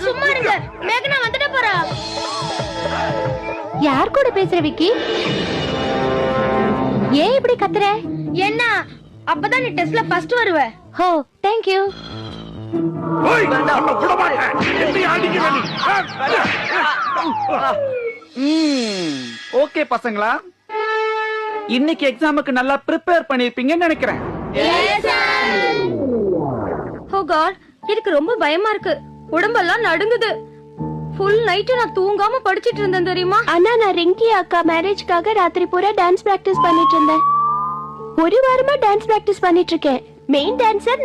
சும்மா இருங்க, மேகனா வந்துட போறா. யார் கூட பேசுற விக்கி? ஏன் இப்படி கத்துற? என்ன அப்பதான் நீ டெஸ்ட்ல ஃபர்ஸ்ட் வருவ. ஹோ, தேங்க் யூ. ஓகே பசங்களா, இன்னைக்கு எக்ஸாமுக்கு நல்லா ப்ரிப்பேர் பண்ணிருப்பீங்கன்னு நினைக்கிறேன். ஓ காட், எனக்கு ரொம்ப பயமா இருக்கு. உடம்பெல்லாம் நடுங்குது. ஃபுல் நைட் நான் தூங்காம படிச்சிட்டு இருந்தேன் தெரியுமா? ஆனா நான் ரிங்கி அக்கா மேரேஜ்க்காக ராத்திரி பூரா டான்ஸ் பிராக்டிஸ் பண்ணிட்டு இருந்தேன். ஒரு வாரமா டான்ஸ் பிராக்டிஸ் பண்ணிட்டு இருக்கேன். Main dancer